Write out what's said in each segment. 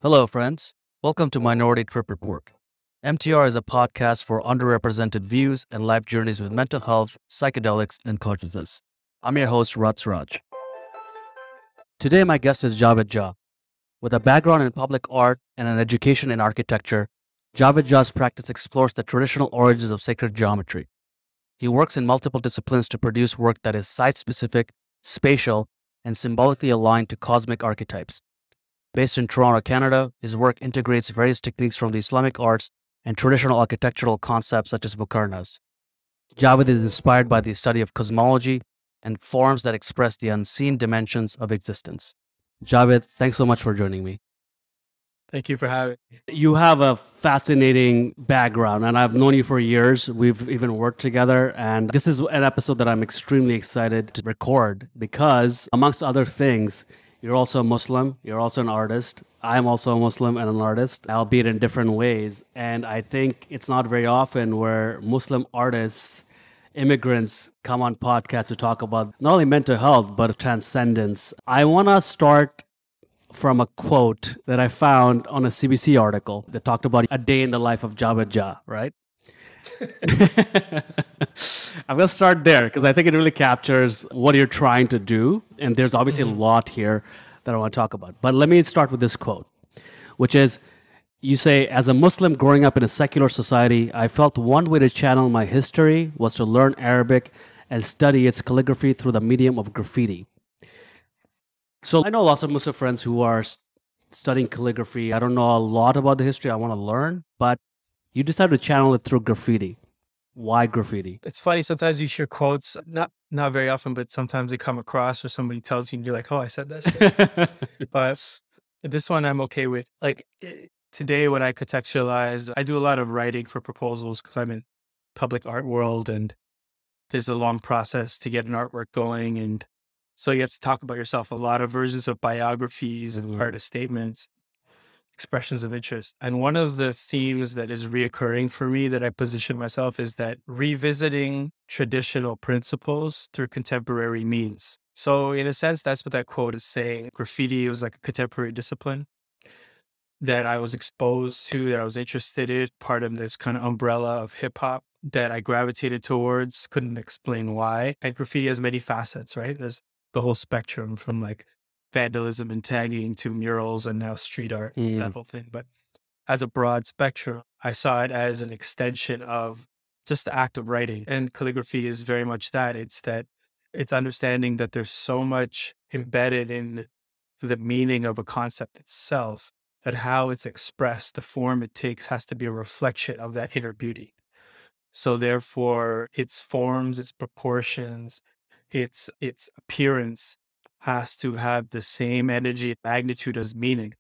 Hello, friends. Welcome to Minority Trip Report. MTR is a podcast for underrepresented views and life journeys with mental health, psychedelics, and consciousness. I'm your host, Raj. Today, my guest is Javid Jah. With a background in public art and an education in architecture, Javid Jah's practice explores the traditional origins of sacred geometry. He works in multiple disciplines to produce work that is site-specific, spatial, and symbolically aligned to cosmic archetypes. Based in Toronto, Canada, his work integrates various techniques from the Islamic arts and traditional architectural concepts such as Muqarnas. Javid is inspired by the study of cosmology and forms that express the unseen dimensions of existence. Javid, thanks so much for joining me. Thank you for having me. You have a fascinating background, and I've known you for years. We've even worked together, and this is an episode that I'm extremely excited to record because, amongst other things, you're also a Muslim, you're also an artist. I'm also a Muslim and an artist, albeit in different ways. And I think it's not very often where Muslim artists, immigrants come on podcasts to talk about not only mental health, but transcendence. I want to start from a quote that I found on a CBC article that talked about a day in the life of Javid Jah, right? I'm going to start there because I think it really captures what you're trying to do. And there's obviously a lot here that I want to talk about. But let me start with this quote, which is, you say, as a Muslim growing up in a secular society, I felt one way to channel my history was to learn Arabic and study its calligraphy through the medium of graffiti. So I know lots of Muslim friends who are studying calligraphy. I don't know a lot about the history I want to learn, but you decided to channel it through graffiti. Why graffiti? It's funny, sometimes you hear quotes, not very often, but sometimes they come across or somebody tells you and you're like, oh, I said that shit. But this one I'm okay with. Like today when I contextualize, I do a lot of writing for proposals because I'm in public art world and there's a long process to get an artwork going. And so you have to talk about yourself, a lot of versions of biographies and artist statements, expressions of interest. And one of the themes that is reoccurring for me that I position myself is that revisiting traditional principles through contemporary means. So in a sense, that's what that quote is saying. Graffiti was like a contemporary discipline that I was exposed to, that I was interested in, part of this kind of umbrella of hip hop that I gravitated towards, couldn't explain why. And graffiti has many facets, right? There's the whole spectrum from like vandalism and tagging to murals and now street art, that whole thing. But as a broad spectrum, I saw it as an extension of just the act of writing. And calligraphy is very much that. It's understanding that there's so much embedded in the meaning of a concept itself, that how it's expressed, the form it takes has to be a reflection of that inner beauty. So therefore, its forms, its proportions, its appearance has to have the same energy and magnitude as meaning.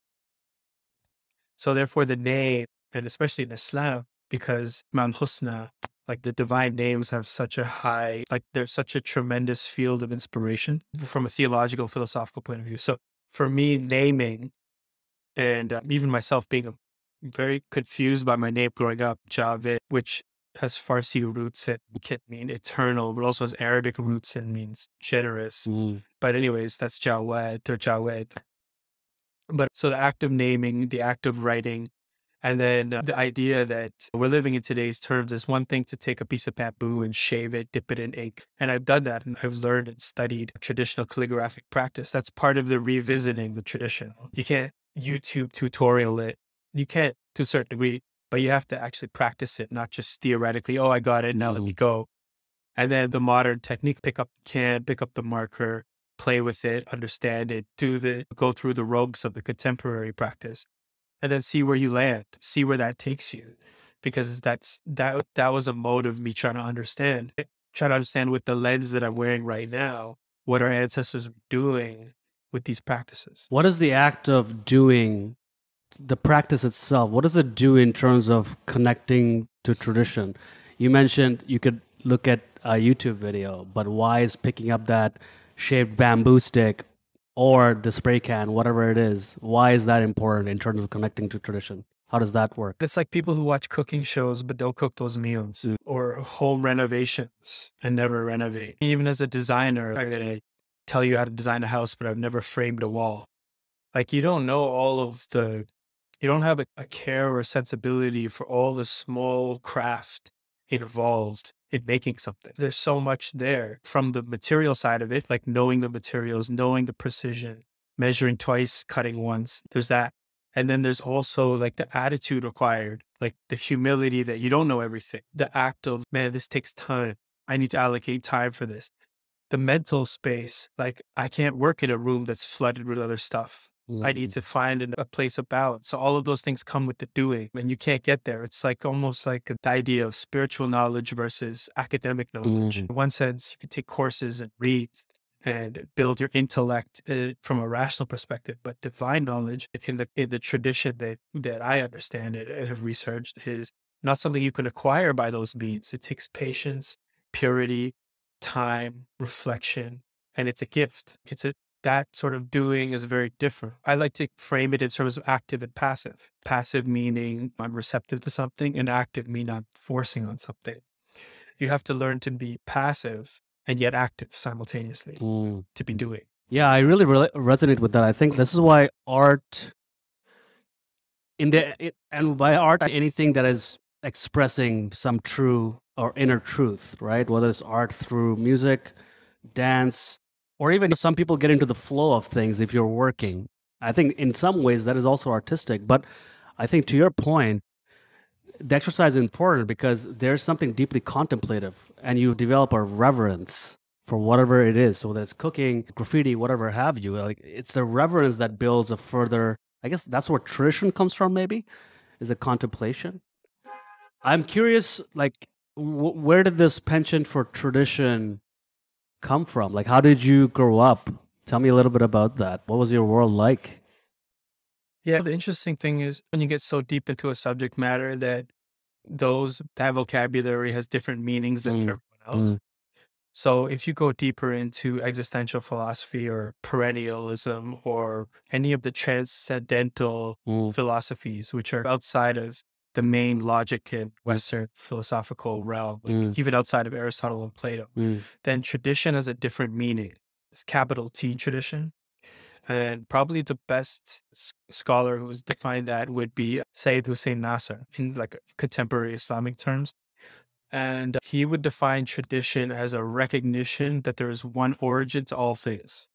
So therefore the name, and especially in Islam, because Mount Husna, like the divine names have such a high, like there's such a tremendous field of inspiration from a theological, philosophical point of view. So for me, naming, and even myself being very confused by my name growing up, Javid, which has Farsi roots and can mean eternal, but also has Arabic roots and means generous. But anyways, that's Jawad or Jawed. But so the act of naming, the act of writing, and then the idea that we're living in today's terms is one thing to take a piece of bamboo and shave it, dip it in ink. And I've done that and I've learned and studied traditional calligraphic practice. That's part of the revisiting the tradition. You can't YouTube tutorial it. You can't to a certain degree, but you have to actually practice it, not just theoretically, oh, I got it, now let me go. And then the modern technique, pick up the marker, play with it, understand it, go through the ropes of the contemporary practice, and then see where you land, see where that takes you. Because that was a mode of me trying to understand with the lens that I'm wearing right now, what our ancestors were doing with these practices. What is the act of doing, the practice itself? What does it do in terms of connecting to tradition? You mentioned you could look at a YouTube video, but why is picking up that shaved bamboo stick or the spray can, whatever it is, why is that important in terms of connecting to tradition? How does that work? It's like people who watch cooking shows but don't cook those meals, or home renovations and never renovate. Even as a designer, I'm going to tell you how to design a house, but I've never framed a wall. Like, you don't know all of the you don't have a care or a sensibility for all the small craft involved in making something. There's so much there from the material side of it, like knowing the materials, knowing the precision, measuring twice, cutting once. There's that. And then there's also like the attitude required, like the humility that you don't know everything. The act of, man, this takes time. I need to allocate time for this. The mental space, like I can't work in a room that's flooded with other stuff. I need to find a place of balance. So all of those things come with the doing, and you can't get there. It's like almost like the idea of spiritual knowledge versus academic knowledge. In one sense, you could take courses and read and build your intellect from a rational perspective, but divine knowledge in the tradition that I understand it and have researched is not something you can acquire by those means. It takes patience, purity, time, reflection, and it's a gift. That sort of doing is very different. I like to frame it in terms of active and passive. Passive meaning I'm receptive to something, and active meaning I'm forcing on something. You have to learn to be passive and yet active simultaneously to be doing. Yeah, I really resonate with that. I think this is why art, and by art, anything that is expressing some true or inner truth, right? Whether it's art through music, dance, or even some people get into the flow of things if you're working. I think in some ways that is also artistic. But I think to your point, the exercise is important because there's something deeply contemplative and you develop a reverence for whatever it is. So whether it's cooking, graffiti, whatever have you, like it's the reverence that builds a further, I guess that's where tradition comes from, maybe, is a contemplation. I'm curious, like, where did this penchant for tradition come from? Like, how did you grow up? Tell me a little bit about that. What was your world like? Yeah, the interesting thing is when you get so deep into a subject matter that that vocabulary has different meanings than for everyone else. So if you go deeper into existential philosophy or perennialism or any of the transcendental philosophies, which are outside of the main logic in Western philosophical realm, like even outside of Aristotle and Plato, then tradition has a different meaning. It's capital T tradition. And probably the best scholar who's defined that would be Sayyid Hussein Nasser in like contemporary Islamic terms. And he would define tradition as a recognition that there is one origin to all things.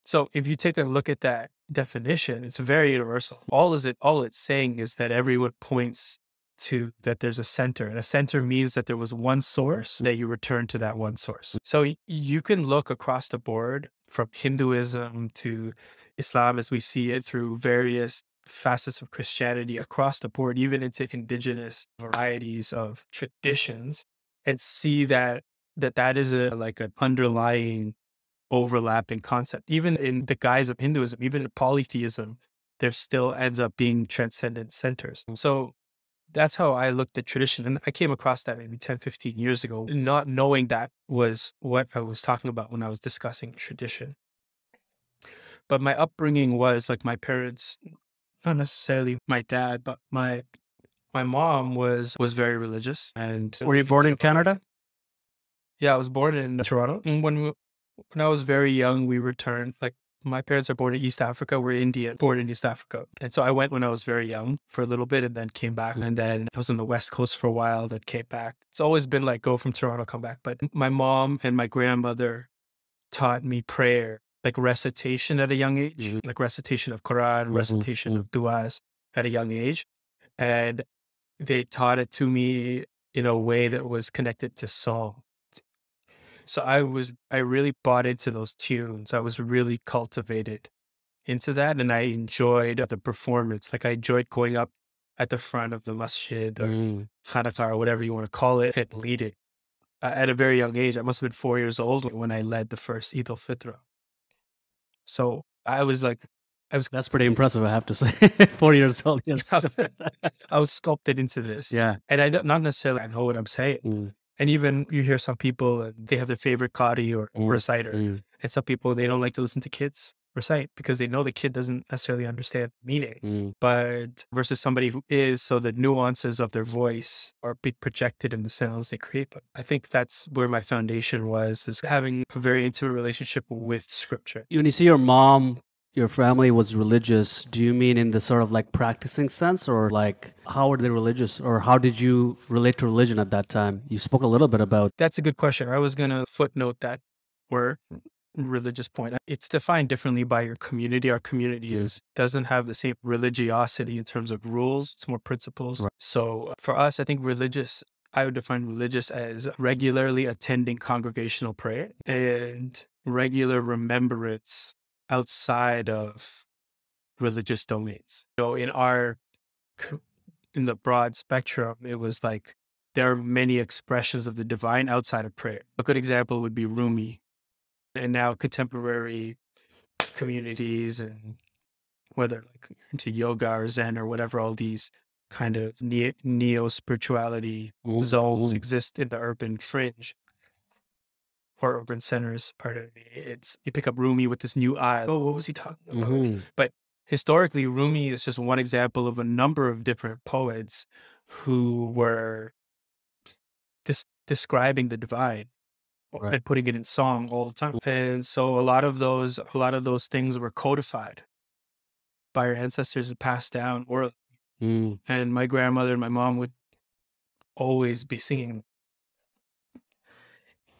So if you take a look at that definition, it's very universal. All it's saying is that everyone points to that there's a center, and a center means that there was one source that you return to that one source. So you can look across the board from Hinduism to Islam as we see it through various facets of Christianity across the board, even into indigenous varieties of traditions, and see that is like an underlying overlapping concept. Even in the guise of Hinduism, even in polytheism, there still ends up being transcendent centers. So that's how I looked at tradition. And I came across that maybe 10, 15 years ago, not knowing that was what I was talking about when I was discussing tradition. But my upbringing was like my parents, not necessarily my dad, but my mom was very religious. And were you born in Canada? Yeah, I was born in Toronto. And when I was very young, we returned. Like my parents are born in East Africa. We're Indian, born in East Africa. And so I went when I was very young for a little bit and then came back. And then I was on the West Coast for a while, then came back. It's always been like go from Toronto, come back. But my mom and my grandmother taught me prayer, like recitation at a young age, like recitation of Quran, recitation of du'as at a young age. And they taught it to me in a way that was connected to song. So I really bought into those tunes. I was really cultivated into that. And I enjoyed the performance. Like I enjoyed going up at the front of the masjid or Hanukkah or whatever you want to call it and leading. At a very young age, I must have been 4 years old when I led the first Eid al-Fitr. So I was like, That's pretty impressive, I have to say. 4 years old. Yes. I was sculpted into this. Yeah. And I don't, not necessarily I know what I'm saying. And even you hear some people, they have their favorite qari or reciter. And some people, they don't like to listen to kids recite because they know the kid doesn't necessarily understand meaning. But versus somebody who is, so the nuances of their voice are being projected in the sounds they create. But I think that's where my foundation was, is having a very intimate relationship with scripture. When you see your mom your family was religious, do you mean in the sort of like practicing sense, or like how were they religious, or how did you relate to religion at that time? You spoke a little bit about. That's a good question. I was going to footnote that word religious point. It's defined differently by your community. Our community doesn't have the same religiosity in terms of rules. It's more principles. Right. So for us, I think religious, I would define religious as regularly attending congregational prayer and regular remembrance outside of religious domains. So in the broad spectrum, it was like there are many expressions of the divine outside of prayer. A good example would be Rumi. And now contemporary communities, and whether like into yoga or Zen or whatever, all these kind of neo spirituality zones exist in the urban fringe or urban centers. Pardon me. It's you pick up Rumi with this new eye. Oh, what was he talking about? But historically, Rumi is just one example of a number of different poets who were describing the divine. Right. And putting it in song all the time. And so a lot of those things were codified by our ancestors and passed down orally. And my grandmother and my mom would always be singing.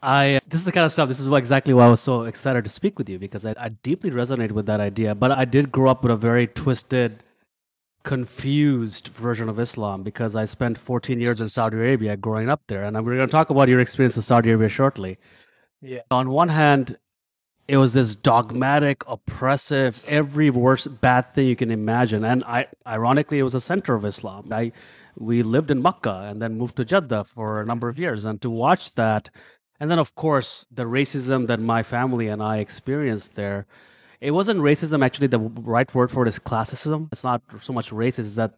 This is the kind of stuff, this is exactly why I was so excited to speak with you, because I deeply resonate with that idea. But I did grow up with a very twisted, confused version of Islam, because I spent 14 years in Saudi Arabia growing up there. And we're going to talk about your experience in Saudi Arabia shortly. Yeah. On one hand, it was this dogmatic, oppressive, every worst bad thing you can imagine. And ironically, it was the center of Islam. We lived in Makkah and then moved to Jeddah for a number of years. And to watch that, and then, of course, the racism that my family and I experienced there, it wasn't racism. Actually, the right word for it is classism. It's not so much race, it's that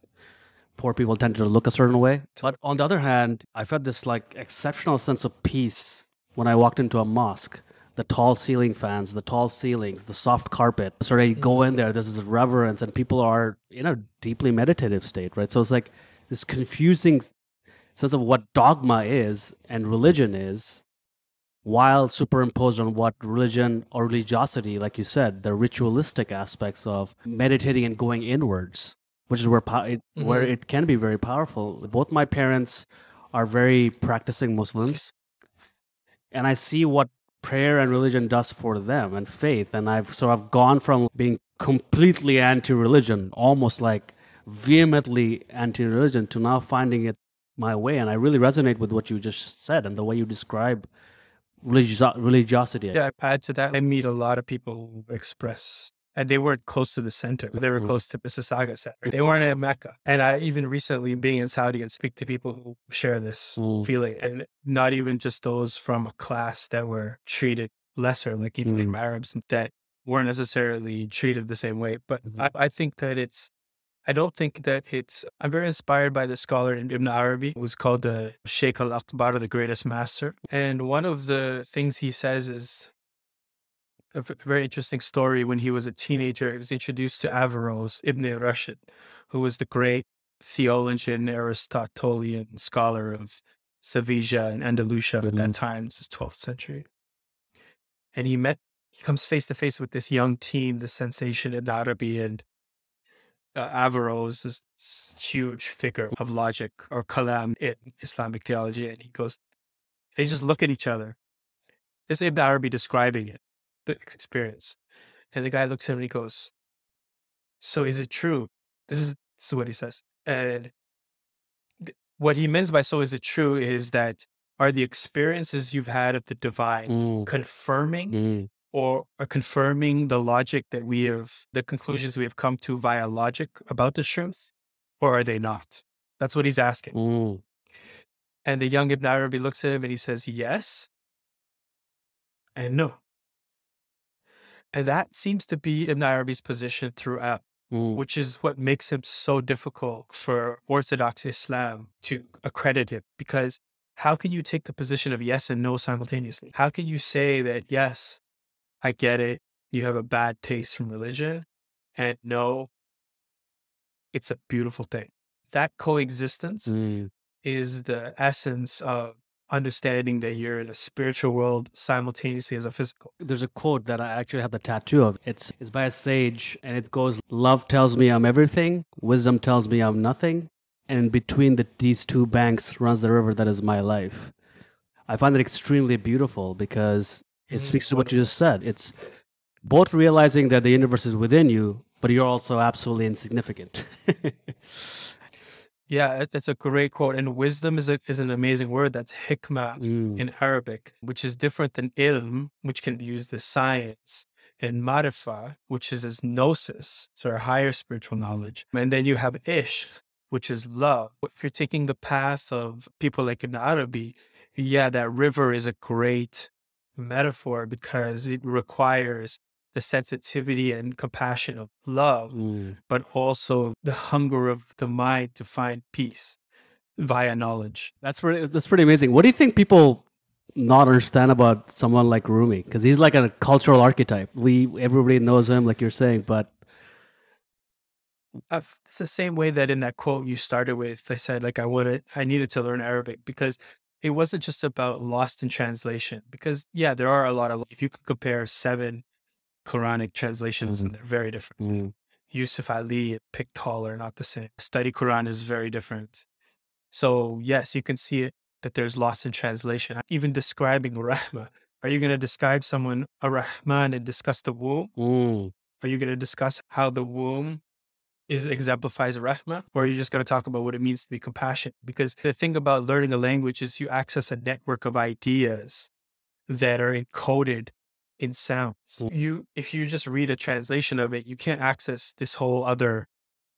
poor people tend to look a certain way. But on the other hand, I felt this like exceptional sense of peace when I walked into a mosque. The tall ceiling fans, the tall ceilings, the soft carpet. So you go in there, there's this reverence, and people are in a deeply meditative state, right? So it's like this confusing sense of what dogma is and religion is, while superimposed on what religion or religiosity, like you said, the ritualistic aspects of meditating and going inwards, which is where it can be very powerful. Both my parents are very practicing Muslims, and I see what prayer and religion does for them, and faith. And I've gone from being completely anti-religion, almost like vehemently anti-religion, to now finding it my way. And I really resonate with what you just said and the way you describe religiosity. Yeah, I add to that. I meet a lot of people who express, and they weren't close to the center. They were close to Mississauga Center. They weren't at Mecca. And I even recently, being in Saudi, and speak to people who share this feeling, and not even just those from a class that were treated lesser, like even Arabs that weren't necessarily treated the same way. But I think that I'm very inspired by the scholar Ibn Arabi, who's called the Sheikh al-Akbar, the greatest master. And one of the things he says is a very interesting story. When he was a teenager, he was introduced to Averroes, Ibn Rushd, who was the great theologian, Aristotelian scholar of Sevilla and Andalusia at that time. This is 12th century. And he comes face to face with this young teen, the sensation Ibn Arabi, and Averroes is this huge figure of logic or kalam in Islamic theology. And they just look at each other. This is Ibn Arabi describing it, the experience. And the guy looks at him and he goes, "So is it true?" This is what he says. And what he means by "so is it true" is that, are the experiences you've had of the divine confirming or are confirming the logic that the conclusions we have come to via logic about the truth, or are they not? That's what he's asking. And the young Ibn Arabi looks at him and he says, yes and no. And that seems to be Ibn Arabi's position throughout, which is what makes him so difficult for Orthodox Islam to accredit him. Because how can you take the position of yes and no simultaneously? How can you say that, yes, I get it, you have a bad taste from religion, and no, it's a beautiful thing? That coexistence is the essence of understanding that you're in a spiritual world simultaneously as a physical. There's a quote that I actually have the tattoo of. It's by a sage, and it goes, "Love tells me I'm everything, wisdom tells me I'm nothing, and in between these two banks runs the river that is my life." I find it extremely beautiful because it speaks to what you just said. It's both realizing that the universe is within you, but you're also absolutely insignificant. Yeah, that's a great quote. And wisdom is an amazing word. That's hikmah in Arabic, which is different than ilm, which can be used as science, and marifa, which is as gnosis, so our higher spiritual knowledge. And then you have ishq, which is love. If you're taking the path of people like Ibn Arabi, yeah, that river is a great metaphor because it requires the sensitivity and compassion of love, but also the hunger of the mind to find peace via knowledge. That's pretty amazing. What do you think people not understand about someone like Rumi? Because he's like a cultural archetype. Everybody knows him, like you're saying, but It's the same way that in that quote you started with, I said, like, I needed to learn Arabic because it wasn't just about lost in translation. Because, yeah, there are a lot of, if you could compare 7 Quranic translations, and they're very different. Yusuf Ali and Pickthall are not the same. Study Quran is very different. So, yes, you can see it that there's loss in translation. Even describing Rahma. Are you going to describe someone a Rahman and discuss the womb? Are you going to discuss how the womb exemplifies Rahma? Or are you just going to talk about what it means to be compassionate? Because the thing about learning a language is you access a network of ideas that are encoded in sounds. If you just read a translation of it, you can't access this whole other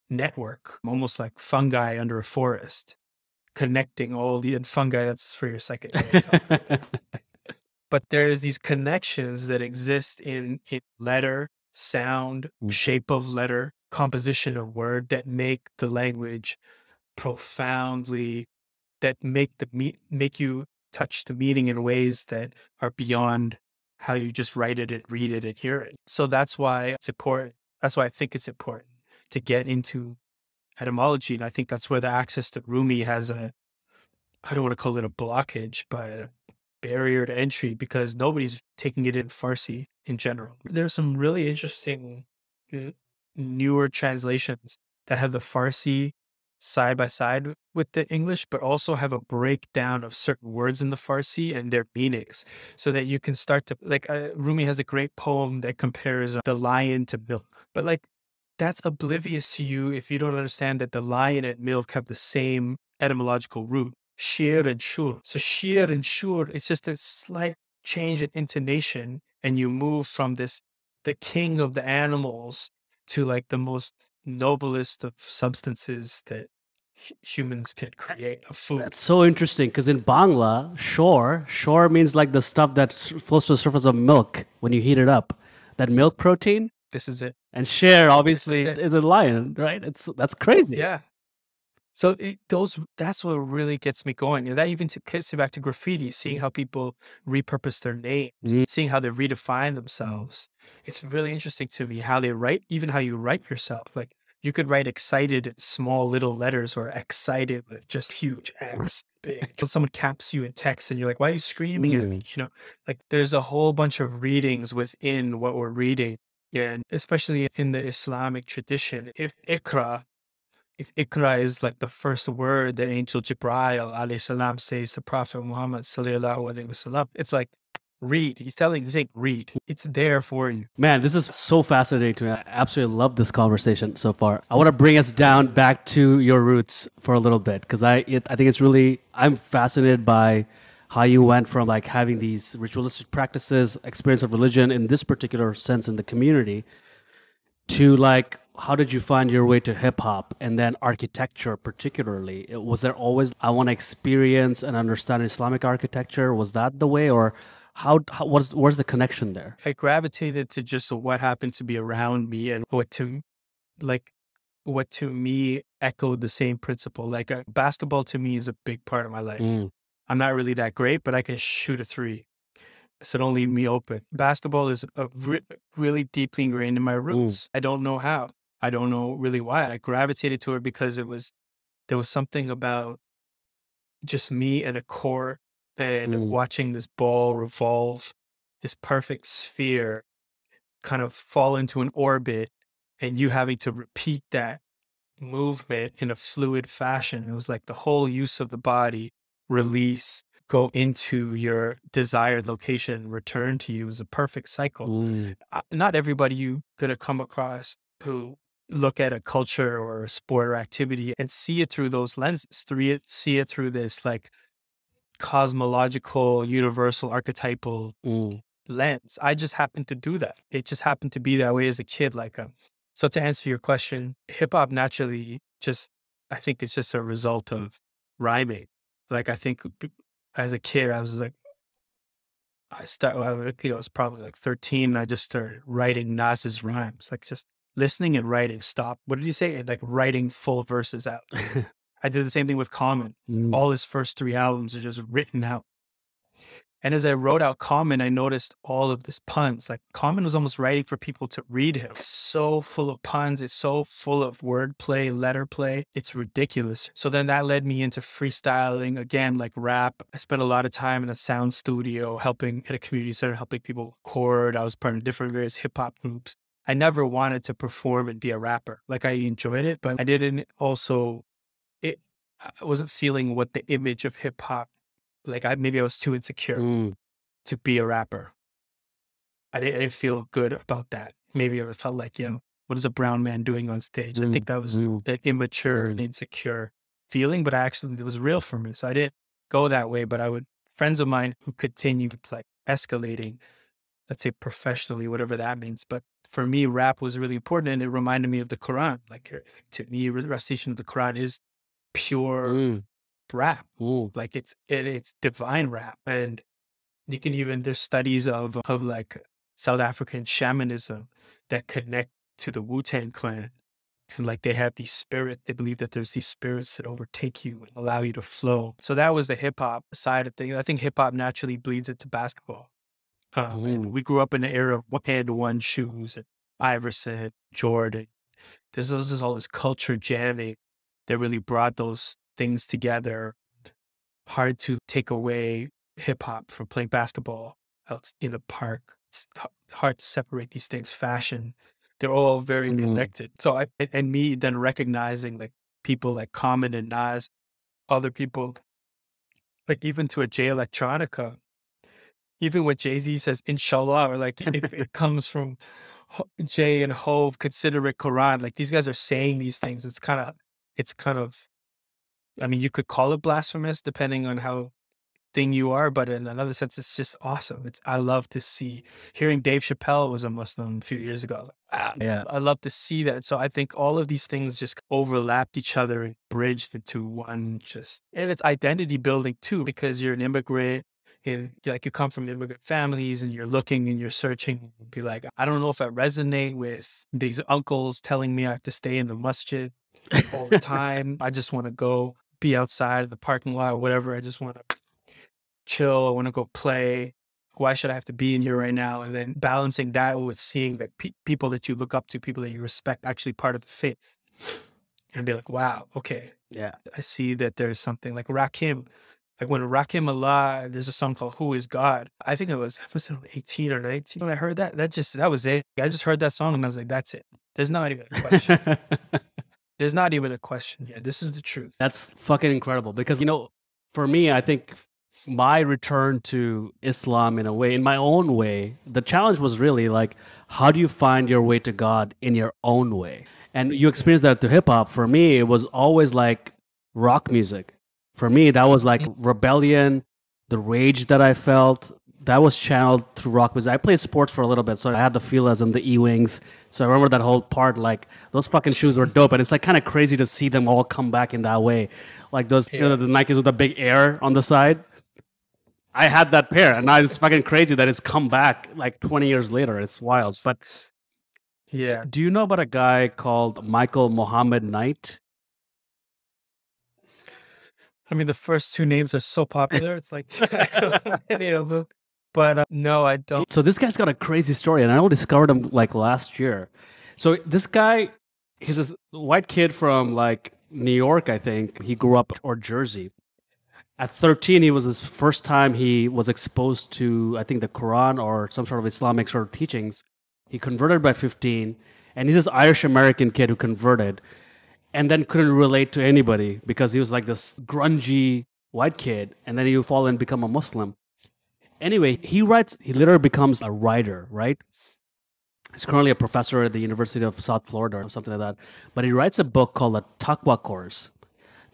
network, almost like fungi under a forest, connecting all the fungi. That's for your second. But there's these connections that exist in letter, sound, shape of letter, composition of word that make the language profoundly, that make you touch the meaning in ways that are beyond how you just write it and read it and hear it. So that's why it's important. That's why I think it's important to get into etymology. And I think that's where the access to Rumi has I don't want to call it a blockage, but a barrier to entry because nobody's taking it in Farsi in general. There's some really interesting newer translations that have the Farsi side by side with the English, but also have a breakdown of certain words in the Farsi and their meanings so that you can start to, like, Rumi has a great poem that compares the lion to milk, but like, that's oblivious to you if you don't understand that the lion and milk have the same etymological root, shir and shur. So shir and shur, it's just a slight change in intonation, and you move from the king of the animals to like the most noblest of substances that humans can create, a food. That's so interesting because in Bangla, shore means like the stuff that flows to the surface of milk when you heat it up. That milk protein. This is it. And share obviously is a lion, right? That's crazy. Yeah. So that's what really gets me going. And that even gets me back to graffiti, seeing how people repurpose their names, seeing how they redefine themselves. It's really interesting to me how they write, even how you write yourself. Like you could write excited in small little letters or excited with just huge X big. So someone caps you in text and you're like, why are you screaming at me? You know, like there's a whole bunch of readings within what we're reading. And especially in the Islamic tradition, if Ikra is like the first word that Angel Jibril alayhi salam says to Prophet Muhammad sallallahu alaihi wasallam, it's like read. He's saying read. It's there for you. Man, this is so fascinating to me. I absolutely love this conversation so far. I want to bring us down back to your roots for a little bit because I think it's really, I'm fascinated by how you went from like having these ritualistic practices, experience of religion in this particular sense in the community, to like, how did you find your way to hip hop and then architecture particularly? Was there always, I want to experience and understand Islamic architecture? Was that the way, or where's the connection there? I gravitated to just what happened to be around me and what to me echoed the same principle. Like basketball to me is a big part of my life. I'm not really that great, but I can shoot a three. So don't leave me open. Basketball is really deeply ingrained in my roots. I don't know how. I don't know really why. I gravitated to it because there was something about just me and a core and watching this ball revolve, this perfect sphere kind of fall into an orbit, and you having to repeat that movement in a fluid fashion. It was like the whole use of the body, release, go into your desired location, return to you. It was a perfect cycle. Not everybody you gonna come across who look at a culture or a sport or activity and see it through those lenses, see it through this like cosmological, universal, archetypal lens. I just happened to do that. It just happened to be that way as a kid. So to answer your question, hip hop naturally I think it's just a result of rhyming. Like I think as a kid, I was like, I was probably like 13. And I just started writing Nas's rhymes, like just listening and writing. Stop. What did you say? And like writing full verses out. I did the same thing with Common. All his first 3 albums are just written out. And as I wrote out Common, I noticed all of this puns. Like Common was almost writing for people to read him. It's so full of puns. It's so full of wordplay, letter play. It's ridiculous. So then that led me into freestyling, again, like rap. I spent a lot of time in a sound studio helping at a community center, helping people record. I was part of different various hip hop groups. I never wanted to perform and be a rapper. Like I enjoyed it, but I didn't also, I wasn't feeling what the image of hip hop, like maybe I was too insecure to be a rapper. I didn't feel good about that. Maybe I felt like, what is a brown man doing on stage? I think that was an immature and insecure feeling, but it was real for me. So I didn't go that way, but friends of mine who continued like escalating, let's say professionally, whatever that means. But for me, rap was really important, and it reminded me of the Quran. Like to me, recitation of the Quran is pure rap. Like it's divine rap. And you can even, there's studies of like South African shamanism that connect to the Wu-Tang Clan. And like they have these spirits, they believe that there's these spirits that overtake you and allow you to flow. So that was the hip hop side of things. I think hip hop naturally bleeds into basketball. And we grew up in the era of hand-to-one shoes and Iverson, Jordan. There's just all this culture jamming that really brought those things together. Hard to take away hip hop from playing basketball out in the park. It's hard to separate these things. Fashion, they're all very connected. So and me then recognizing like people like Common and Nas, other people, like even to a Jay Electronica, even when Jay-Z says inshallah, or like if it comes from Jay and Hove, consider it Quran. Like these guys are saying these things. It's kind of, I mean, you could call it blasphemous depending on how thing you are, but in another sense, it's just awesome. I love to see, hearing Dave Chappelle was a Muslim a few years ago. I was like, I love to see that. So I think all of these things just overlapped each other and bridged into one and it's identity building too, because you're an immigrant and like you come from immigrant families and you're looking and you're searching and be like, I don't know if I resonate with these uncles telling me I have to stay in the masjid all the time. I just want to go be outside of the parking lot or whatever. I just want to chill. I want to go play. Why should I have to be in here right now? And then balancing that with seeing that people that you look up to, people that you respect, actually part of the faith, and be like, wow, okay, Yeah. I see that there's something like Rakim. Like when Rakim Allah, there's a song called "Who Is God." I think it was 18 or 19 when I heard that. That was it. I just heard that song and I was like, that's it. There's not even a question. There's not even a question. Yeah, this is the truth. That's fucking incredible because, for me, I think my return to Islam in a way, in my own way, the challenge was really like, how do you find your way to God in your own way? And you experienced that to hip hop. For me, it was always like rock music. For me, that was like rebellion, the rage that I felt. That was channeled through rock music. I played sports for a little bit, so I had the feelers and the E-wings. So I remember that whole part, like those fucking shoes were dope. And it's like kind of crazy to see them all come back in that way. Like those, the Nikes with the big air on the side. I had that pair, and now it's fucking crazy that it's come back like 20 years later. It's wild. But yeah, do you know about a guy called Michael Muhammad Knight? I mean, the first two names are so popular. It's like, I don't know any of them. But no, I don't. So this guy's got a crazy story, and I only discovered him like last year. So this guy, he's this white kid from like New York, I think. He grew up or Jersey. At 13, he was his first time he was exposed to, I think, the Quran or some sort of Islamic sort of teachings. He converted by 15, and he's this Irish American kid who converted and then couldn't relate to anybody because he was like this grungy white kid, and then he would fall and become a Muslim. Anyway, he literally becomes a writer, right? He's currently a professor at the University of South Florida or something like that. But he writes a book called the Taqwa Course.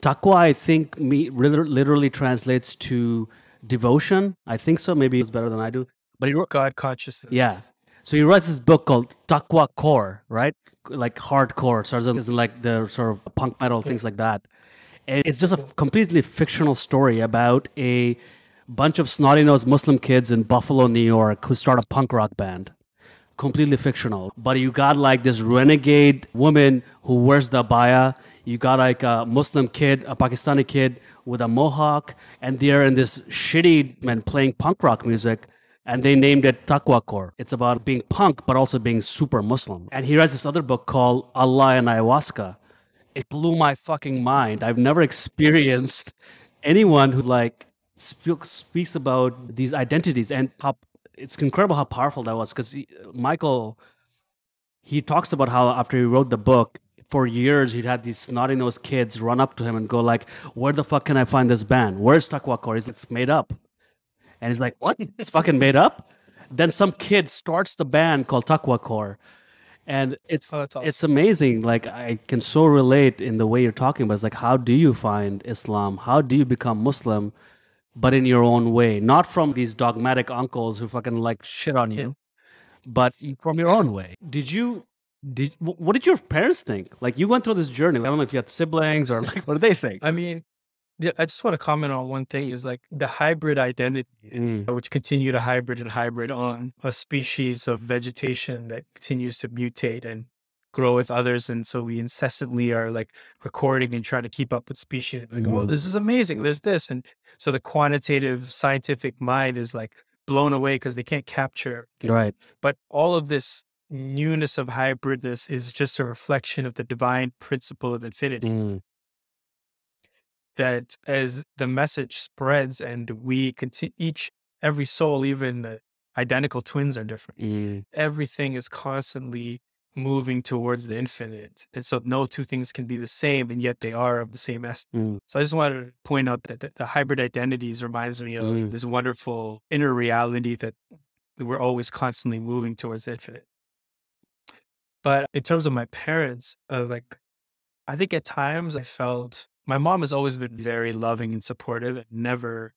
Taqwa, I think, literally translates to devotion. I think so. Maybe it's better than I do. But he wrote, God consciousness. yeah. So he writes this book called Taqwa Core, right? Like hardcore, sort of isn't like the sort of punk metal, things like that. And it's just a completely fictional story about a bunch of snotty-nosed Muslim kids in Buffalo, New York, who start a punk rock band. Completely fictional. But you got like this renegade woman who wears the abaya. You got like a Muslim kid, a Pakistani kid with a mohawk, and they're in this shitty man playing punk rock music. And they named it Taqwa Core. It's about being punk, but also being super Muslim. And he writes this other book called Allah and Ayahuasca. It blew my fucking mind. I've never experienced anyone who like speaks about these identities, and how it's incredible how powerful that was. Because Michael, he talks about how after he wrote the book, for years he'd had these snotty-nosed kids run up to him and go like, "Where the fuck can I find this band? Where's Taqwa Core?" He's like, "It's made up." And he's like, "What? It's fucking made up?" Then some kid starts the band called Taqwa Core. And it's that's awesome. it's amazing. Like, I can so relate in the way you're talking about. It's like, how do you find Islam? How do you become Muslim, but in your own way? Not from these dogmatic uncles who fucking like shit on you, but from your own way. What did your parents think? Like, you went through this journey. I don't know if you had siblings or like, what did they think? I mean, yeah, I just want to comment on one thing is like the hybrid identity, which continue to hybrid on a species of vegetation that continues to mutate and grow with others. And so we incessantly are like recording and trying to keep up with species. Like, oh, this is amazing. There's this. And so the quantitative scientific mind is like blown away because they can't capture. Right. But all of this newness of hybridness is just a reflection of the divine principle of infinity. That as the message spreads and we continue, every soul, even the identical twins are different. Everything is constantly moving towards the infinite. And so no two things can be the same, and yet they are of the same essence. So I just wanted to point out that the hybrid identities reminds me of this wonderful inner reality that we're always constantly moving towards the infinite. But in terms of my parents, like, I think at times I felt my mom has always been very loving and supportive, and never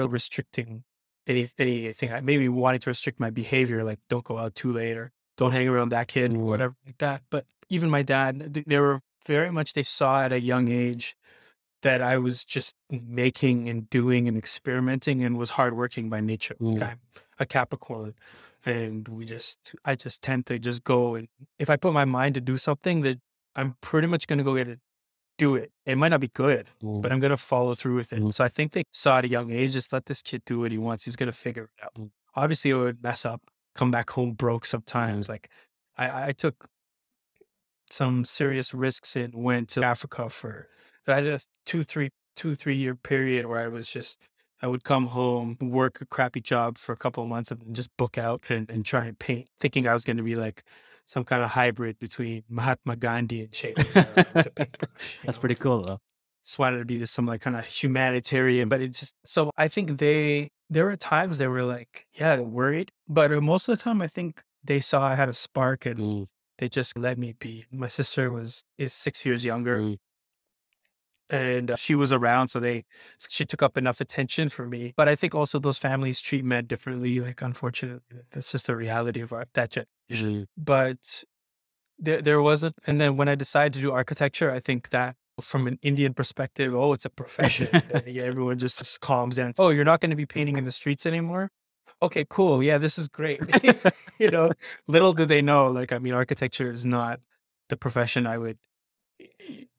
restricting anything. Maybe wanting to restrict my behavior, like don't go out too late or don't hang around that kid or whatever like that. But even my dad, they were very much, they saw at a young age that I was just making and doing and experimenting and was hardworking by nature. Like, I'm a Capricorn. And I just tend to just go, and if I put my mind to do something, that I'm pretty much going to go get it. Do it. It might not be good, but I'm going to follow through with it. So I think they saw at a young age, just let this kid do what he wants. He's going to figure it out. Obviously, it would mess up, come back home broke sometimes. Like I took some serious risks and went to Africa I had a 2-3 year period where I would come home, work a crappy job for a couple of months, and then just book out and try and paint, thinking I was going to be like some kind of hybrid between Mahatma Gandhi and Che Guevara with the paintbrush. That's pretty cool, though. Just wanted to be some like kind of humanitarian, but so I think there were times they were like, yeah, they're worried, but most of the time I think they saw I had a spark and they just let me be. My sister is 6 years younger. And she was around, so she took up enough attention for me. But I think also those families treat men differently. Like, unfortunately, that's just the reality of that generation. But there wasn't. And then when I decided to do architecture, I think that from an Indian perspective, oh, it's a profession. And everyone just calms down. Oh, you're not going to be painting in the streets anymore? Okay, cool. Yeah, this is great. Little do they know. Like, I mean, architecture is not the profession I would.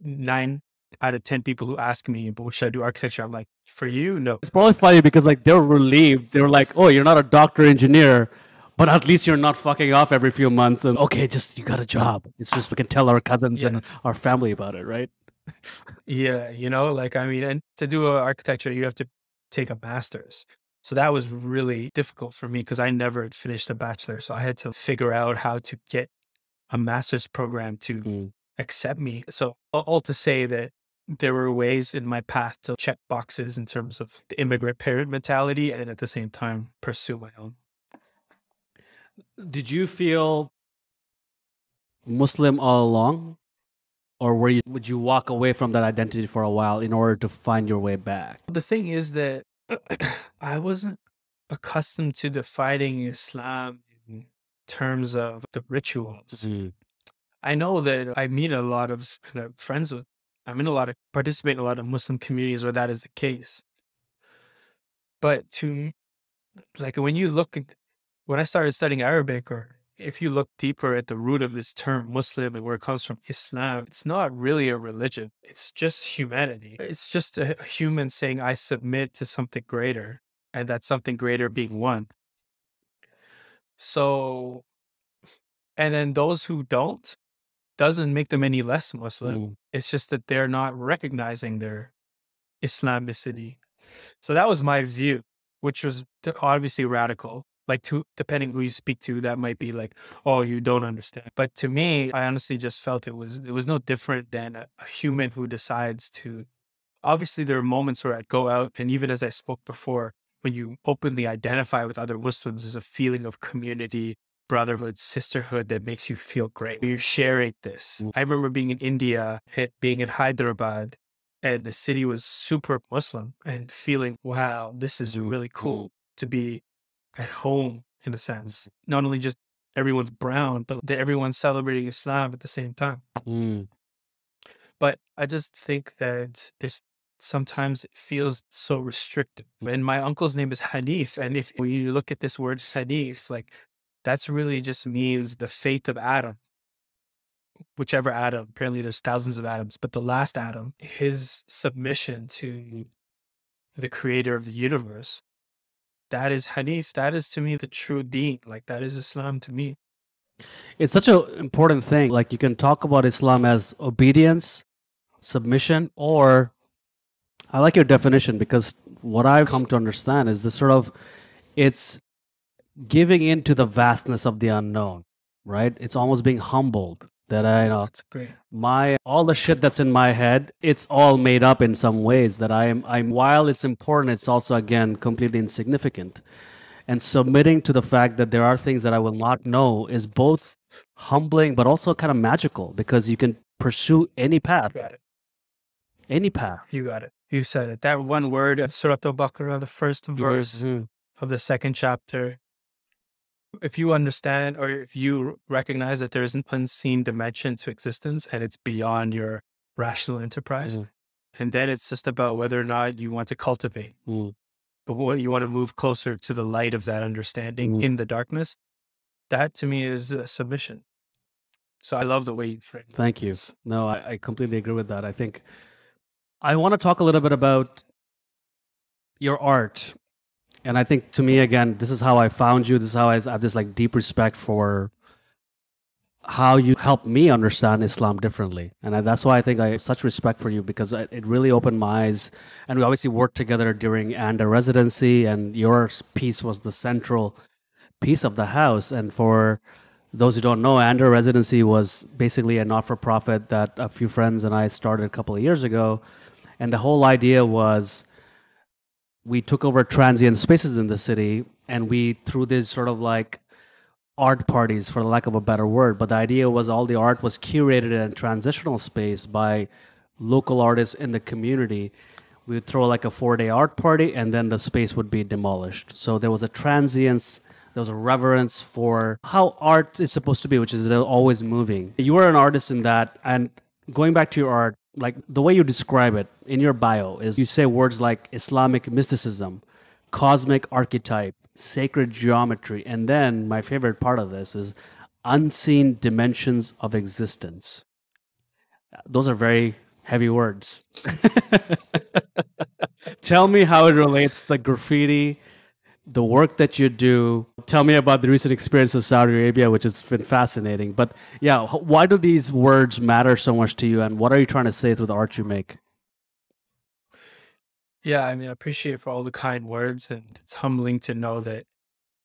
9 out of 10 people who ask me, but should I do architecture? I'm like, for you, no. It's probably funny because like they're relieved. They were like, "Oh, you're not a doctor engineer, but at least you're not fucking off every few months." And okay, just you got a job. It's just we can tell our cousins and our family about it, right? Yeah, like, I mean, and to do architecture, you have to take a master's. So that was really difficult for me because I never had finished a bachelor. So I had to figure out how to get a master's program to Mm. accept me. So all to say that there were ways in my path to check boxes in terms of the immigrant parent mentality and at the same time pursue my own. Did you feel Muslim all along? Or would you walk away from that identity for a while in order to find your way back? The thing is that I wasn't accustomed to defining Islam in terms of the rituals. Mm. I know that I meet a lot of friends with, participate in a lot of Muslim communities where that is the case. But like when I started studying Arabic, or if you look deeper at the root of this term Muslim and where it comes from, Islam, it's not really a religion. It's just humanity. It's just a human saying, I submit to something greater, and that something greater being one. So, and then those who don't, doesn't make them any less Muslim. Mm. It's just that they're not recognizing their Islamicity. So that was my view, which was obviously radical. Like, depending who you speak to, that might be like, oh, you don't understand. But to me, I honestly just felt it was no different than a human who decides to. Obviously, there are moments where I'd go out, and even as I spoke before, when you openly identify with other Muslims, there's a feeling of community, brotherhood, sisterhood that makes you feel great. You're sharing this. Mm. I remember being in India, being in Hyderabad, and the city was super Muslim, and feeling, wow, this is really cool to be at home in a sense. Not only just everyone's brown, but that everyone's celebrating Islam at the same time. Mm. But I just think that there's sometimes it feels so restrictive. And my uncle's name is Hanif. And if when you look at this word Hanif, like, that's really just means the faith of Adam, whichever Adam. Apparently there's thousands of Adams, but the last Adam, his submission to the creator of the universe, that is Hanif. That is to me the true deen. Like, that is Islam to me. It's such an important thing. Like, you can talk about Islam as obedience, submission, or I like your definition, because what I've come to understand is this sort of, it's giving into the vastness of the unknown, right? It's almost being humbled that That's great. all the shit that's in my head, it's all made up in some ways that I'm while it's important, it's also again completely insignificant. And submitting to the fact that there are things that I will not know is both humbling but also kind of magical, because you can pursue any path. You got it. Any path. You got it. You said it. That one word, Surah Al-Baqarah, the first verse of the second chapter. If you understand, or if you recognize that there is an unseen dimension to existence and it's beyond your rational enterprise, and then it's just about whether or not you want to cultivate, but what you want to move closer to the light of that understanding in the darkness, that to me is submission. So I love the way you frame it. Thank you. No, I completely agree with that. I think I want to talk a little bit about your art. And I think, to me, again, this is how I found you. This is how I have this like deep respect for how you helped me understand Islam differently. And that's why I think I have such respect for you, because it really opened my eyes. And we obviously worked together during ANDA residency, and your piece was the central piece of the house. And for those who don't know, ANDA residency was basically a not-for-profit that a few friends and I started a couple of years ago. And the whole idea was, we took over transient spaces in the city, and we threw these sort of like art parties, for the lack of a better word. But the idea was all the art was curated in a transitional space by local artists in the community. We would throw like a 4-day art party, and then the space would be demolished. So there was a transience, there was a reverence for how art is supposed to be, which is always moving. You were an artist in that, and going back to your art, like the way you describe it in your bio is you say words like Islamic mysticism, cosmic archetype, sacred geometry, and then my favorite part of this is unseen dimensions of existence. Those are very heavy words. Tell me how it relates to graffiti the work that you do. Tell me about the recent experience in Saudi Arabia, which has been fascinating. But yeah, why do these words matter so much to you, and what are you trying to say through the art you make? Yeah, I mean, I appreciate for all the kind words, and it's humbling to know that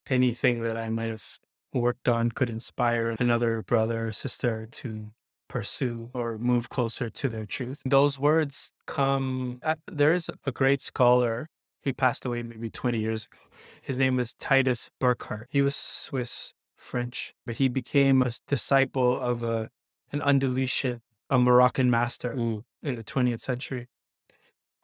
anything that I might have worked on could inspire another brother or sister to pursue or move closer to their truth. Those words come, there is a great scholar. He passed away maybe 20 years ago. His name was Titus Burckhardt. He was Swiss French, but he became a disciple of an Andalusian, a Moroccan master in the 20th century.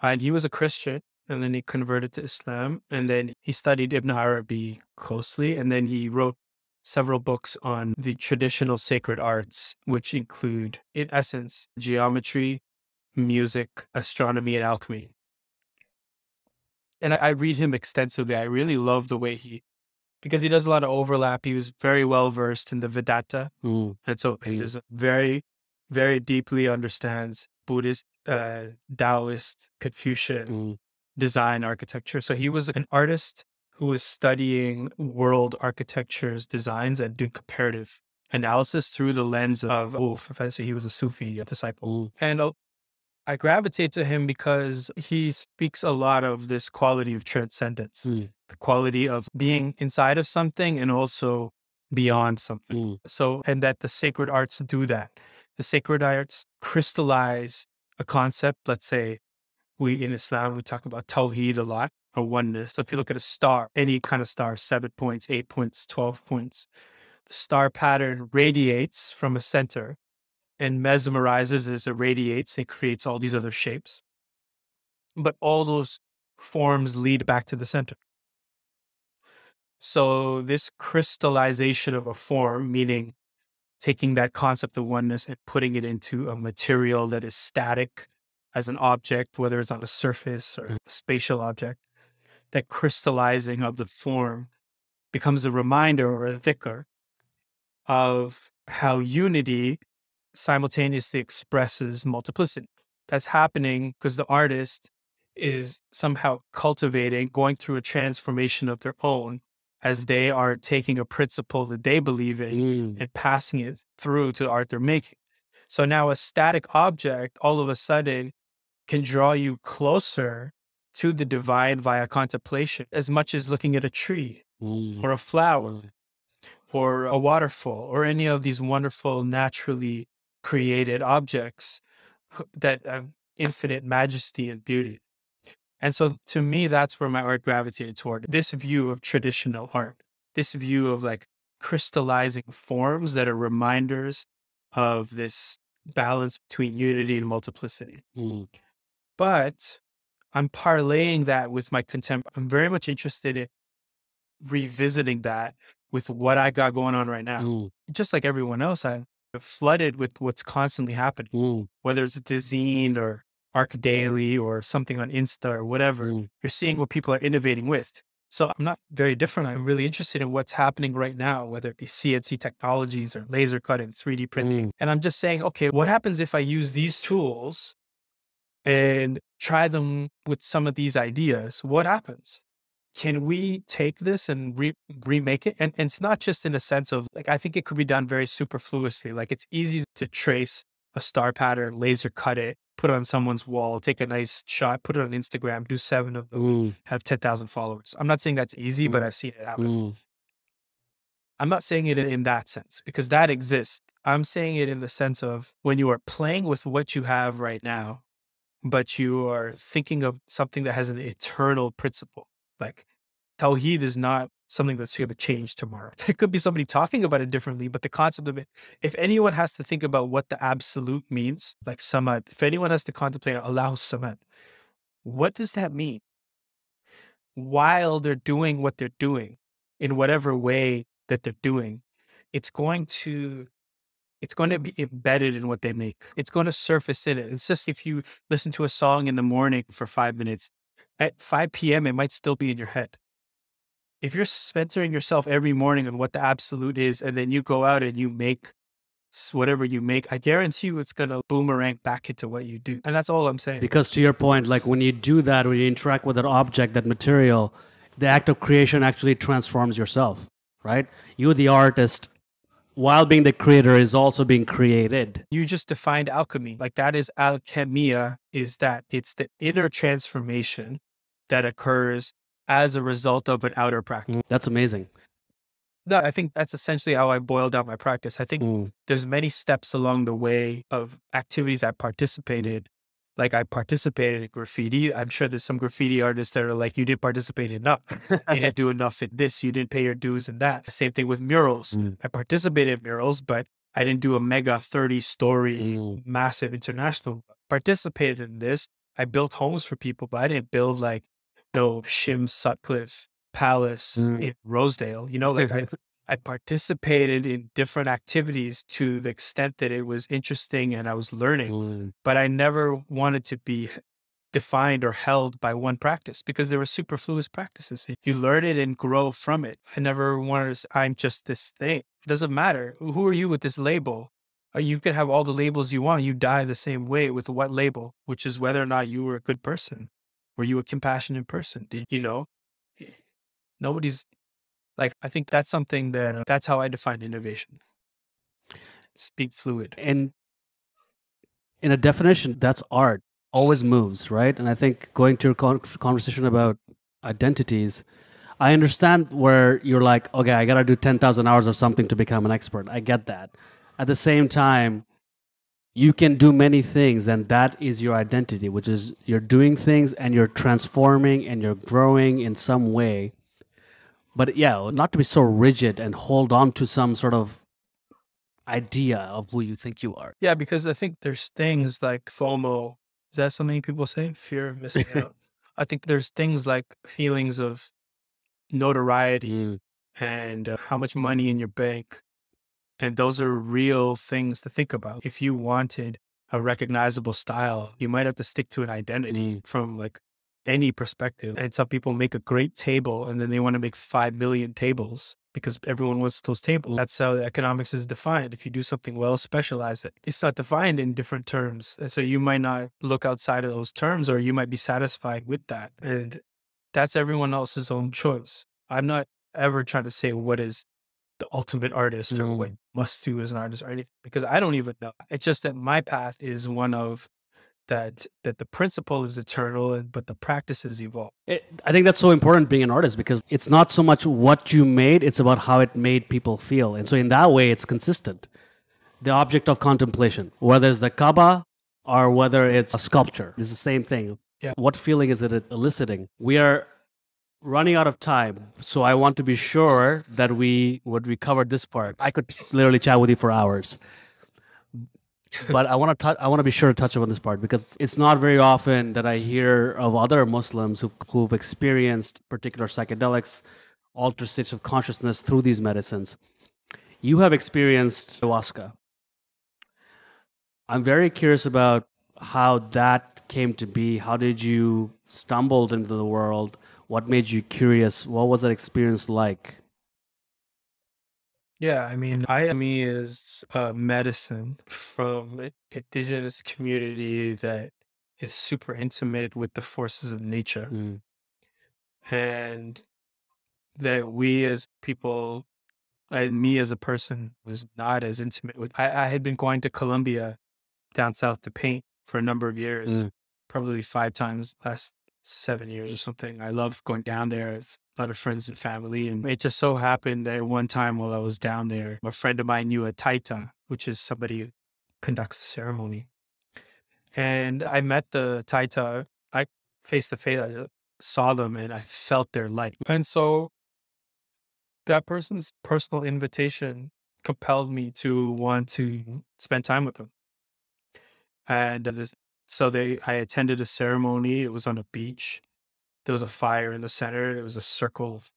And he was a Christian, and then he converted to Islam, and then he studied Ibn Arabi closely, and then he wrote several books on the traditional sacred arts, which include, in essence, geometry, music, astronomy, and alchemy. And I read him extensively. I really love the way because he does a lot of overlap. He was very well versed in the Vedanta. And so he is very, very deeply understands Buddhist, Taoist, Confucian design architecture. So he was an artist who was studying world architecture's designs and doing comparative analysis through the lens of, he was a Sufi disciple. And I gravitate to him because he speaks a lot of this quality of transcendence, the quality of being inside of something and also beyond something. So, and that the sacred arts do that. The sacred arts crystallize a concept. Let's say in Islam, we talk about tawheed a lot, or oneness. So if you look at a star, any kind of star, 7 points, 8 points, 12 points, the star pattern radiates from a center and mesmerizes as it radiates and creates all these other shapes. But all those forms lead back to the center. So this crystallization of a form, meaning taking that concept of oneness and putting it into a material that is static as an object, whether it's on a surface or a spatial object, that crystallizing of the form becomes a reminder or a dhikr of how unity simultaneously expresses multiplicity. That's happening because the artist is somehow going through a transformation of their own as they are taking a principle that they believe in and passing it through to art they're making. So now a static object all of a sudden can draw you closer to the divine via contemplation as much as looking at a tree or a flower or a waterfall or any of these wonderful naturally created objects that have infinite majesty and beauty. And so to me, that's where my art gravitated toward, this view of traditional art, this view of like crystallizing forms that are reminders of this balance between unity and multiplicity. But I'm parlaying that with my I'm very much interested in revisiting that with what I got going on right now. Just like everyone else, I'm flooded with what's constantly happening, whether it's the zine or Arc Daily or something on Insta or whatever. You're seeing what people are innovating with. So I'm not very different. I'm really interested in what's happening right now, whether it be CNC technologies or laser cutting, 3D printing. And I'm just saying, okay, what happens if I use these tools and try them with some of these ideas? What happens? Can we take this and remake it? And it's not just in a sense of like, I think it could be done very superfluously. Like it's easy to trace a star pattern, laser cut it, put it on someone's wall, take a nice shot, put it on Instagram, do 7 of them, have 10,000 followers. I'm not saying that's easy, but I've seen it happen. I'm not saying it in that sense because that exists. I'm saying it in the sense of when you are playing with what you have right now, but you are thinking of something that has an eternal principle. Like Tawheed is not something that's going to change tomorrow. It could be somebody talking about it differently, but the concept of it, if anyone has to think about what the absolute means, like Samad, if anyone has to contemplate Allahu Samad, what does that mean? While they're doing what they're doing, in whatever way that they're doing, it's going to be embedded in what they make. It's going to surface in it. It's just if you listen to a song in the morning for 5 minutes, at 5 p.m., it might still be in your head. If you're centering yourself every morning on what the absolute is, and then you go out and you make whatever you make, I guarantee you it's going to boomerang back into what you do. And that's all I'm saying. Because to your point, like when you do that, when you interact with an object, that material, the act of creation actually transforms yourself, right? You, the artist, while being the creator, is also being created. You just defined alchemy. Like that is alchemia, is that it's the inner transformation that occurs as a result of an outer practice. That's amazing. No, I think that's essentially how I boil down my practice. I think there's many steps along the way of activities I participated. Like I participated in graffiti. I'm sure there's some graffiti artists that are like, you didn't participate enough. You didn't do enough in this. You didn't pay your dues in that. Same thing with murals. I participated in murals, but I didn't do a mega 30-story massive international. Participated in this. I built homes for people, but I didn't build like Shim Sutcliffe Palace in Rosedale. Like I participated in different activities to the extent that it was interesting and I was learning, but I never wanted to be defined or held by one practice because there were superfluous practices. You learn it and grow from it. I never wanted to say, I'm just this thing. It doesn't matter. Who are you with this label? You can have all the labels you want. You die the same way with what label, which is whether or not you were a good person. Were you a compassionate person? Nobody's like, I think that's something that that's how I define innovation. Speak fluid. And in a definition, that's art. Always moves, right? And I think going to your conversation about identities, I understand where you're like, okay, I got to do 10,000 hours of something to become an expert. I get that. At the same time, you can do many things, and that is your identity, which is you're doing things and you're transforming and you're growing in some way. But yeah, not to be so rigid and hold on to some sort of idea of who you think you are. Yeah, because I think there's things like FOMO. Is that something people say? Fear of missing out. I think there's things like feelings of notoriety and how much money in your bank. And those are real things to think about. If you wanted a recognizable style, you might have to stick to an identity from like any perspective. And some people make a great table and then they want to make 5 million tables because everyone wants those tables. That's how the economics is defined. If you do something well, specialize it. It's not defined in different terms. And so you might not look outside of those terms, or you might be satisfied with that. And that's everyone else's own choice. I'm not ever trying to say what is the ultimate artist or what you must do as an artist or anything, because I don't even know. It's just that my path is one of that the principle is eternal, but the practices evolve. I think that's so important being an artist, because it's not so much what you made, it's about how it made people feel. And so in that way, it's consistent. The object of contemplation, whether it's the Kaaba or whether it's a sculpture, it's the same thing. Yeah. What feeling is it eliciting? We are running out of time, so I want to be sure that we covered this part. I could literally chat with you for hours. But I want to be sure to touch upon this part, because it's not very often that I hear of other Muslims who've experienced particular psychedelics, altered states of consciousness through these medicines. You have experienced ayahuasca. I'm very curious about how that came to be. How did you stumble into the world? What made you curious? What was that experience like? Yeah, I mean, Ayami is a medicine from an indigenous community that is super intimate with the forces of nature. And that we as people, and me as a person, was not as intimate with. I had been going to Colombia down south to paint for a number of years, probably 5 times last 7 years or something. I love going down there. I have a lot of friends and family. And it just so happened that one time while I was down there, a friend of mine knew a taita, which is somebody who conducts the ceremony. And I met the taita, I face to face, I saw them and I felt their light. And so that person's personal invitation compelled me to want to spend time with them. And I attended a ceremony. It was on a beach. There was a fire in the center. There was a circle of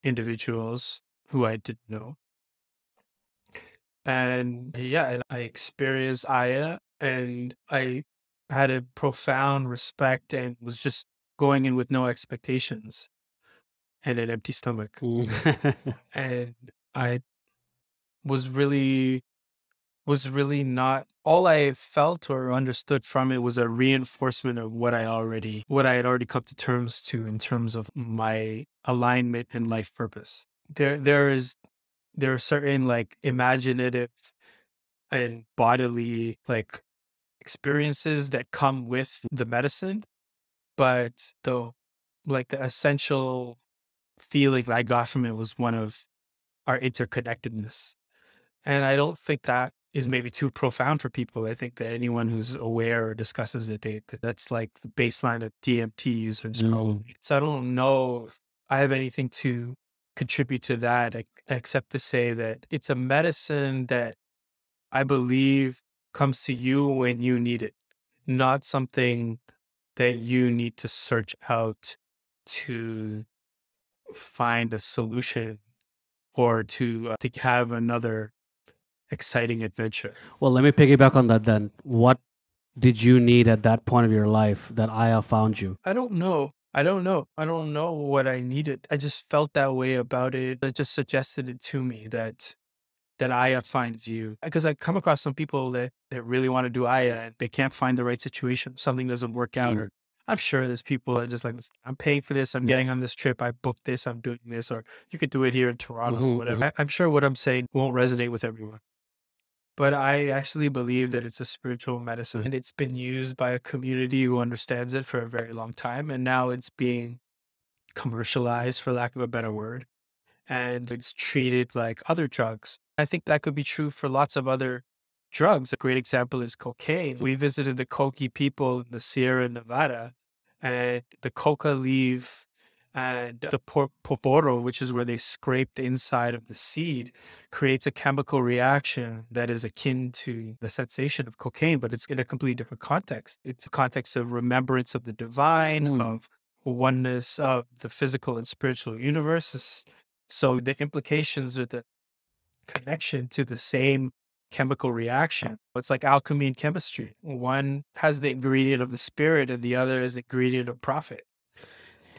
individuals who I didn't know. And yeah, and I experienced Aya, and I had a profound respect and was just going in with no expectations and an empty stomach. And I was really was really not, all I felt or understood from it was a reinforcement of what I had already come to terms to in terms of my alignment and life purpose. There are certain like imaginative and bodily like experiences that come with the medicine, but the essential feeling that I got from it was one of our interconnectedness. And I don't think that is maybe too profound for people. I think that anyone who's aware or discusses it, that's like the baseline of DMT users. So I don't know if I have anything to contribute to that except to say that it's a medicine that I believe comes to you when you need it, not something that you need to search out to find a solution or to have another exciting adventure. Well, let me piggyback on that then. What did you need at that point of your life that Aya found you? I don't know. I don't know what I needed. I just felt that way about it. It just suggested it to me that Aya finds you. Because I come across some people that really want to do Aya and they can't find the right situation. Something doesn't work out. Or I'm sure there's people that just like, I'm paying for this. I'm getting on this trip. I booked this. I'm doing this. Or you could do it here in Toronto, whatever. I'm sure what I'm saying won't resonate with everyone. But I actually believe that it's a spiritual medicine and it's been used by a community who understands it for a very long time. And now it's being commercialized, for lack of a better word, and it's treated like other drugs. I think that could be true for lots of other drugs. A great example is cocaine. We visited the Koki people in the Sierra Nevada, and the coca leaf and the poporo, which is where they scrape the inside of the seed, creates a chemical reaction that is akin to the sensation of cocaine, but it's in a completely different context. It's a context of remembrance of the divine, of oneness of the physical and spiritual universe. So the implications or the connection to the same chemical reaction. It's like alchemy and chemistry. One has the ingredient of the spirit and the other is the ingredient of profit.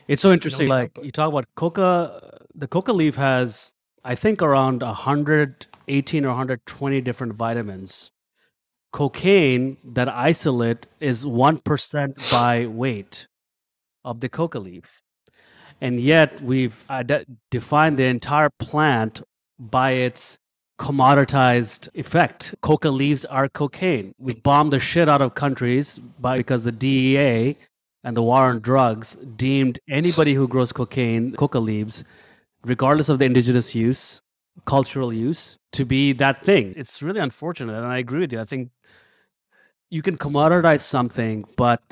It's so interesting. Like you talk about coca, the coca leaf has, I think, around 118 or 120 different vitamins. Cocaine, that isolate, is 1% by weight of the coca leaf. And yet we've defined the entire plant by its commoditized effect. Coca leaves are cocaine. We bombed the shit out of countries because the DEA and the war on drugs deemed anybody who grows coca leaves, regardless of the indigenous use, cultural use, to be that thing. It's really unfortunate, and I agree with you. I think you can commoditize something, but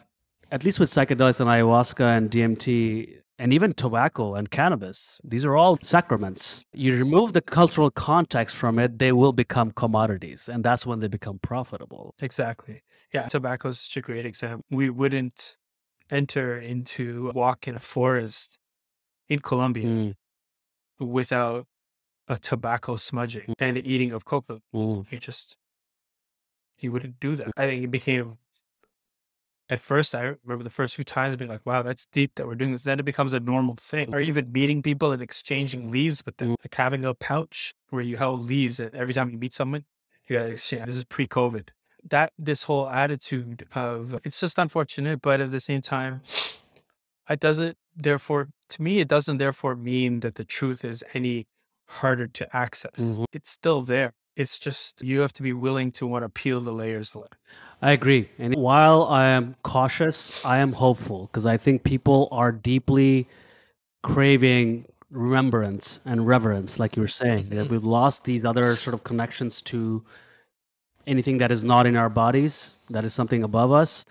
at least with psychedelics and ayahuasca and DMT, and even tobacco and cannabis, these are all sacraments. You remove the cultural context from it, they will become commodities, and that's when they become profitable. Exactly. Yeah, tobacco is such a great example. We wouldn't enter into walk in a forest in Colombia without a tobacco smudging and eating of coca. You wouldn't do that. I think it became, at first, I remember the first few times being like, wow, that's deep that we're doing this. Then it becomes a normal thing. Or even meeting people and exchanging leaves with them, like having a pouch where you held leaves and every time you meet someone, you gotta exchange. This is pre-COVID. This whole attitude of, it's just unfortunate, but at the same time, it doesn't therefore mean that the truth is any harder to access. It's still there. It's just, you have to be willing to want to peel the layers away. I agree. And while I am cautious, I am hopeful because I think people are deeply craving remembrance and reverence, like you were saying. That we've lost these other sort of connections to anything that is not in our bodies, that is something above us.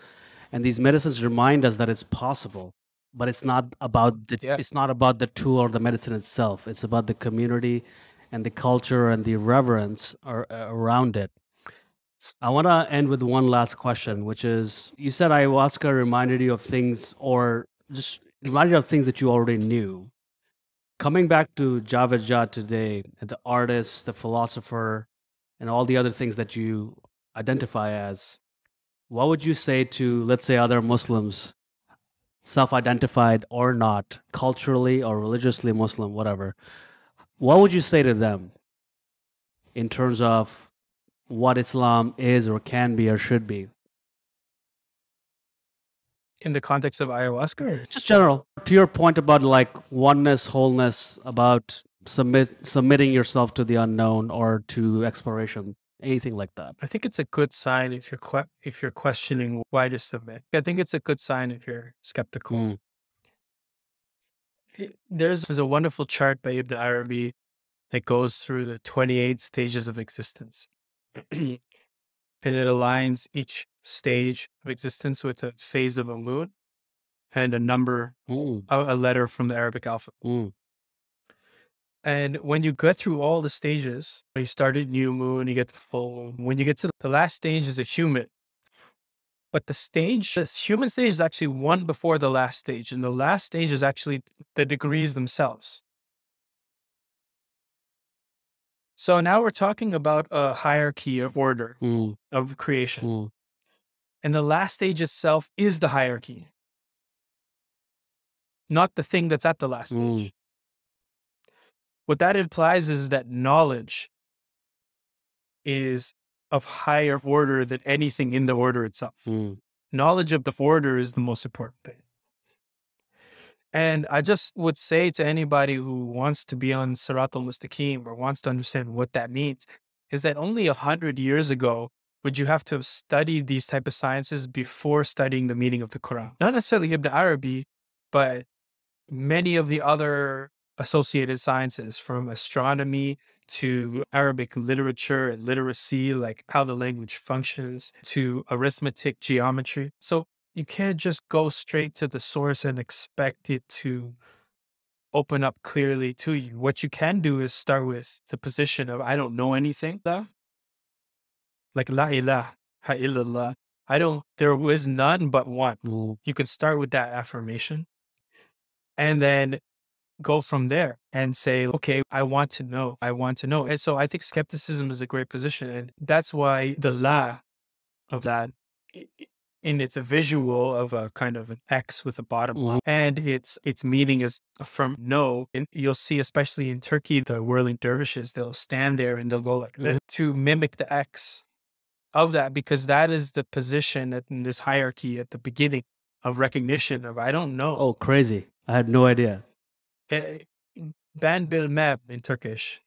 And these medicines remind us that it's possible, but it's not about it's not about the tool or the medicine itself. It's about the community and the culture and the reverence around it. I want to end with one last question, which is, you said ayahuasca reminded you of things, or just reminded you of things that you already knew. Coming back to Javid Jah today, the artist, the philosopher, and all the other things that you identify as, what would you say to, let's say, other Muslims, self-identified or not, culturally or religiously Muslim, whatever? What would you say to them in terms of what Islam is or can be or should be? In the context of ayahuasca? Or Just general. To your point about like oneness, wholeness, about submitting yourself to the unknown or to exploration, anything like that. I think it's a good sign if you're questioning why to submit. I think it's a good sign if you're skeptical. Mm. There's a wonderful chart by Ibn Arabi that goes through the 28 stages of existence. And it aligns each stage of existence with a phase of a moon and a number, a letter from the Arabic alphabet. Mm. And when you get through all the stages, you start at new moon, you get the full moon. When you get to the last stage is a human. But the human stage is actually one before the last stage. And the last stage is actually the degrees themselves. So now we're talking about a hierarchy of order of creation. And the last stage itself is the hierarchy, not the thing that's at the last stage. What that implies is that knowledge is of higher order than anything in the order itself. Knowledge of the order is the most important thing. And I just would say to anybody who wants to be on Sirat al-Mustaqim or wants to understand what that means, is that only 100 years ago would you have to have studied these type of sciences before studying the meaning of the Quran. Not necessarily Ibn Arabi, but many of the other associated sciences, from astronomy to Arabic literature and literacy, like how the language functions, to arithmetic, geometry. So you can't just go straight to the source and expect it to open up clearly to you. What you can do is start with the position of, I don't know anything. Like La ilaha illallah. There is none but one. You can start with that affirmation and then go from there and say, okay, I want to know. And so I think skepticism is a great position. And that's why the La of that, and it's a visual of a kind of an X with a bottom line, and its meaning is from no. And you'll see, especially in Turkey, the whirling dervishes, they'll stand there and they'll go like this to mimic the X of that, because that is the position in this hierarchy at the beginning of recognition of, I don't know. Oh, crazy. I had no idea. Ban Bil Mab in Turkish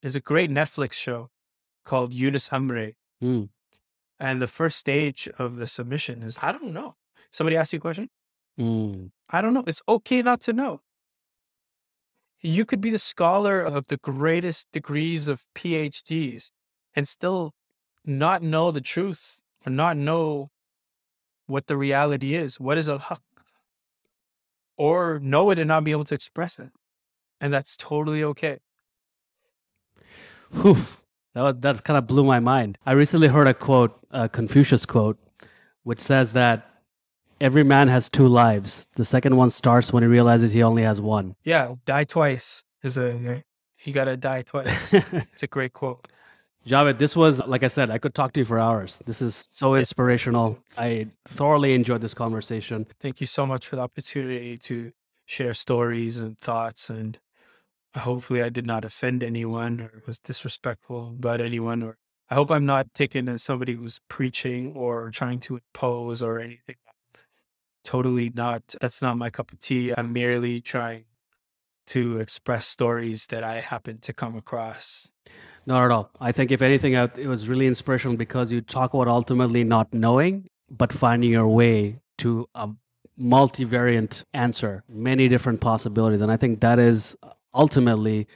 is a great Netflix show called Yunus Emre. And the first stage of the submission is, I don't know. Somebody asks you a question? I don't know. It's okay not to know. You could be the scholar of the greatest degrees of PhDs and still not know the truth or not know what the reality is. What is al-haq? Or know it and not be able to express it. And that's totally okay. Whew. That kind of blew my mind. I recently heard a quote, a Confucius quote, which says that every man has two lives. The second one starts when he realizes he only has one. Yeah, die twice you gotta die twice. It's a great quote. Javid, this was, like I said, I could talk to you for hours. This is so inspirational. I thoroughly enjoyed this conversation. Thank you so much for the opportunity to share stories and thoughts, and hopefully I did not offend anyone or was disrespectful about anyone, or I hope I'm not taken as somebody who's preaching or trying to impose or anything. Totally not. That's not my cup of tea. I'm merely trying to express stories that I happen to come across. Not at all. I think if anything, it was really inspirational because you talk about ultimately not knowing, but finding your way to a multivariant answer, many different possibilities. And I think that is ultimately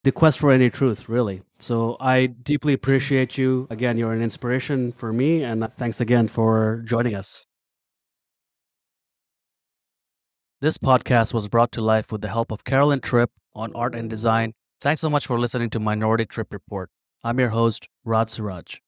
the quest for any truth, really. So I deeply appreciate you. Again, you're an inspiration for me. And thanks again for joining us. This podcast was brought to life with the help of Carolyn Tripp on art and design. Thanks so much for listening to Minority Trip Report. I'm your host, Rod Suraj.